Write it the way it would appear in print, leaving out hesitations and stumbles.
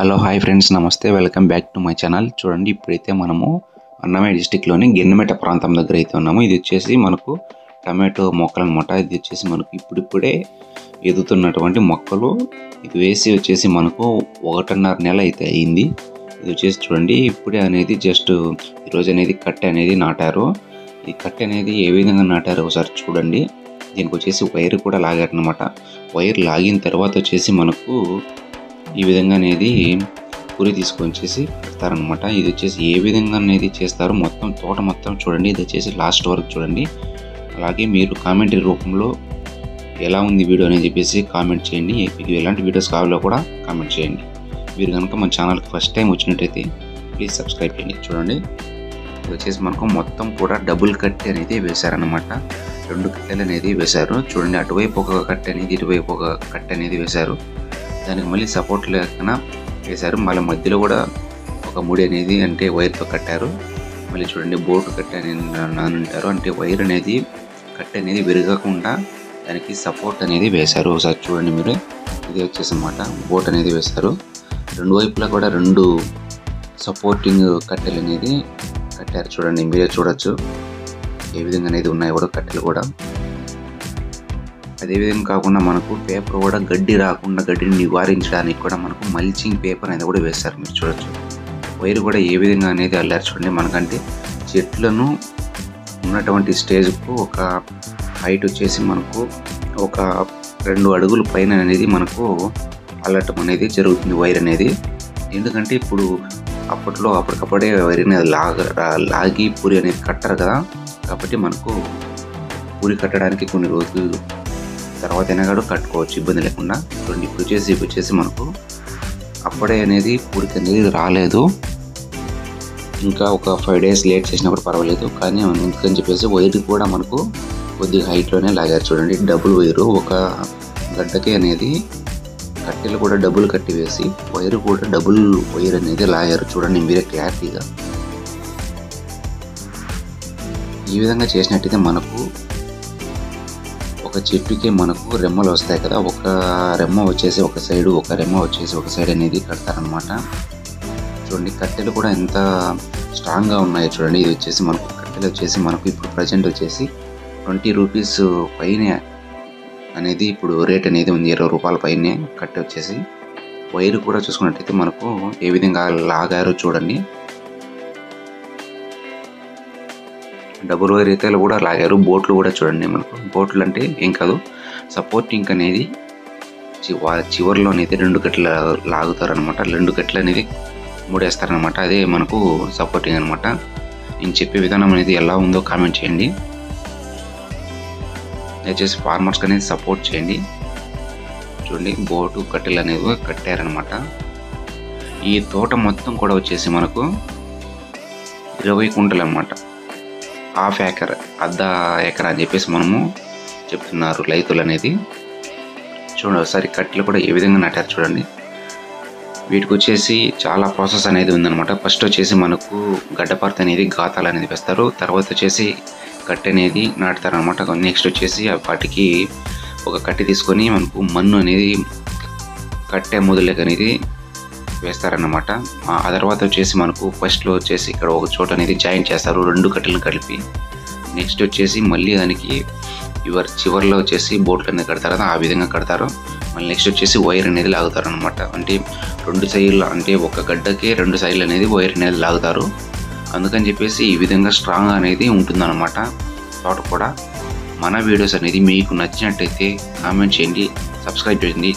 Hello hi friends, నమస్తే. Welcome back to my channel. చూడండి, ఇప్పుడైతే మనము అన్నమయ్య డిస్టిక్లోని గిన్నెమెట ప్రాంతం దగ్గర అయితే ఉన్నాము. ఇది వచ్చేసి మనకు టమాటో మొక్కలు అనమాట. ఇది వచ్చేసి మనకు ఇప్పుడిప్పుడే ఎదుగుతున్నటువంటి మొక్కలు. ఇది వేసి వచ్చేసి మనకు 1.5 నెల అయితే అయింది. ఇది వచ్చేసి చూడండి, ఇప్పుడే అనేది జస్ట్ ఈరోజు అనేది కట్టె అనేది నాటారు. ఈ కట్టె అనేది ఏ విధంగా నాటారో ఒకసారి చూడండి. దీనికి వచ్చేసి వైర్ కూడా లాగారనమాట. వైర్ లాగిన తర్వాత వచ్చేసి మనకు ఈ విధంగా అనేది పూరి తీసుకొని వచ్చేసి పెడతారనమాట. ఇది వచ్చేసి ఏ విధంగా అనేది చేస్తారో మొత్తం తోట మొత్తం చూడండి. ఇది వచ్చేసి లాస్ట్ వరకు చూడండి. అలాగే మీరు కామెంటరీ రూపంలో ఎలా ఉంది వీడియో అని చెప్పేసి కామెంట్ చేయండి. మీకు ఎలాంటి వీడియోస్ కావాలో కూడా కామెంట్ చేయండి. మీరు కనుక మన ఛానల్కి ఫస్ట్ టైం వచ్చినట్టయితే ప్లీజ్ సబ్స్క్రైబ్ చేయండి. చూడండి, ఇది వచ్చేసి మనకు మొత్తం కూడా డబుల్ కట్టె అనేది వేశారనమాట. 2 కట్టెలు అనేది వేశారు. చూడండి, అటువైపు ఒక కట్టె అనేది, ఇటువైపు ఒక కట్టె అనేది వేశారు. దానికి మళ్ళీ సపోర్ట్ లేకుండా వేశారు. మళ్ళీ మధ్యలో కూడా ఒక ముడి అనేది అంటే వైర్తో కట్టారు. మళ్ళీ చూడండి, బోటు కట్టె అనేది అంటారు. అంటే వైర్ అనేది కట్టె అనేది విరగకుండా దానికి సపోర్ట్ అనేది వేశారు. ఒకసారి చూడండి మీరు. ఇది వచ్చేసి అన్నమాట బోట్ అనేది వేశారు. 2 వైపులా కూడా 2 సపోర్టింగ్ కట్టెలు అనేది కట్టారు. చూడండి, మీరే చూడొచ్చు ఏ విధంగా అనేది ఉన్నాయి కూడా కట్టెలు కూడా. అదేవిధంగా కాకుండా మనకు పేపర్ కూడా గడ్డి రాకుండా, గడ్డిని నివారించడానికి కూడా మనకు మల్చింగ్ పేపర్ అనేది కూడా వేస్తారు. మీరు చూడొచ్చు వైర్ కూడా ఏ విధంగా అనేది అల్లారు. చూడండి, మనకంటే చెట్లను ఉన్నటువంటి స్టేజ్కు ఒక హైట్ వచ్చేసి మనకు ఒక 2 అడుగుల పైన అనేది మనకు అల్లటం అనేది జరుగుతుంది వైర్ అనేది. ఎందుకంటే ఇప్పుడు అప్పటికప్పుడే వైర్ అనేది లాగి పూరి అనేది కట్టరు కదా. కాబట్టి మనకు పూరి కట్టడానికి కొన్ని రోజులు తర్వాత అయినా కూడా కట్టుకోవచ్చు ఇబ్బంది లేకుండా. చూడండి, ఇప్పుడు వచ్చేసి మనకు అప్పుడే అనేది పూరికి అనేది రాలేదు. ఇంకా ఒక 5 డేస్ లేట్ చేసినా కూడా పర్వాలేదు. కానీ ఎందుకని చెప్పేసి వైర్ కూడా మనకు కొద్దిగా హైట్లోనే లాగారు. చూడండి, డబుల్ వైరు ఒక గడ్డకి అనేది కట్టెలు కూడా డబుల్ కట్టి వేసి వైర్ కూడా డబుల్ వైర్ అనేది లాగారు. చూడండి మీరే క్లారిటీగా. ఈ విధంగా చేసినట్టయితే మనకు ఒక చెట్టుకి మనకు రెమ్మలు వస్తాయి కదా. ఒక రెమ్మ వచ్చేసి ఒక సైడు, ఒక రెమ్మ వచ్చేసి ఒక సైడ్ అనేది కడతారనమాట. చూడండి, కట్టెలు కూడా ఎంత స్ట్రాంగ్గా ఉన్నాయో చూడండి. ఇది వచ్చేసి మనకు కట్టెలు వచ్చేసి మనకు ఇప్పుడు ప్రజెంట్ వచ్చేసి 20 రూపీస్ పైన అనేది ఇప్పుడు రేట్ అనేది ఉంది. 20 రూపాయల పైనే కట్టె వచ్చేసి. వైర్ కూడా చూసుకున్నట్టయితే మనకు ఏ విధంగా లాగారో చూడండి. డబుల్ వైర్ అయితే కూడా లాగారు. బోట్లు కూడా చూడండి, మనకు బోట్లు అంటే ఏం కాదు, సపోర్టింగ్ అనేది చివరిలో అనేది 2 కట్టెలు లాగుతారు అనమాట. 2 కట్టెలు అనేది ముడేస్తారనమాట. అదే మనకు సపోర్టింగ్ అనమాట. నేను చెప్పే విధానం అనేది ఎలా ఉందో కామెంట్ చేయండి. దయచేసి ఫార్మర్స్కి అనేది సపోర్ట్ చేయండి. చూడండి, బోటు కట్టెలు అనేవి కట్టారనమాట. ఈ తోట మొత్తం కూడా వచ్చేసి మనకు 20 కుంటలు అనమాట. ½ ఎకర్, అర్ధ ఎకర్ అని చెప్పేసి మనము చెప్తున్నారు రైతులు అనేది. చూడండి, ఒకసారి కట్టెలు కూడా ఏ విధంగా నాటారు చూడండి. వీటికి వచ్చేసి చాలా ప్రాసెస్ అనేది ఉందన్నమాట. ఫస్ట్ వచ్చేసి మనకు గడ్డపారత అనేది గాతాలు అనేది వేస్తారు. తర్వాత వచ్చేసి కట్టె అనేది నాటుతారనమాట. నెక్స్ట్ వచ్చేసి వాటికి ఒక కట్టె తీసుకొని మనకు మన్ను అనేది కట్టె మొదలకి అనేది వేస్తారన్నమాట. ఆ తర్వాత వచ్చేసి మనకు ఫస్ట్లో వచ్చేసి ఇక్కడ ఒక చోట అనేది జాయింట్ చేస్తారు 2 కట్టెలను కలిపి. నెక్స్ట్ వచ్చేసి మళ్ళీ దానికి చివరిలో వచ్చేసి బోట్లు అనేది కడతారు కదా, ఆ విధంగా కడతారు. మళ్ళీ నెక్స్ట్ వచ్చేసి వైర్ అనేది లాగుతారు అనమాట. అంటే 2 సైడ్లు, అంటే ఒక గడ్డకి 2 సైడ్లు అనేది వైర్ అనేది లాగుతారు. అందుకని చెప్పేసి ఈ విధంగా స్ట్రాంగ్ అనేది ఉంటుందన్నమాట తోట కూడా. మన వీడియోస్ అనేది మీకు నచ్చినట్టయితే కామెంట్ చేయండి, సబ్స్క్రైబ్ చేయండి.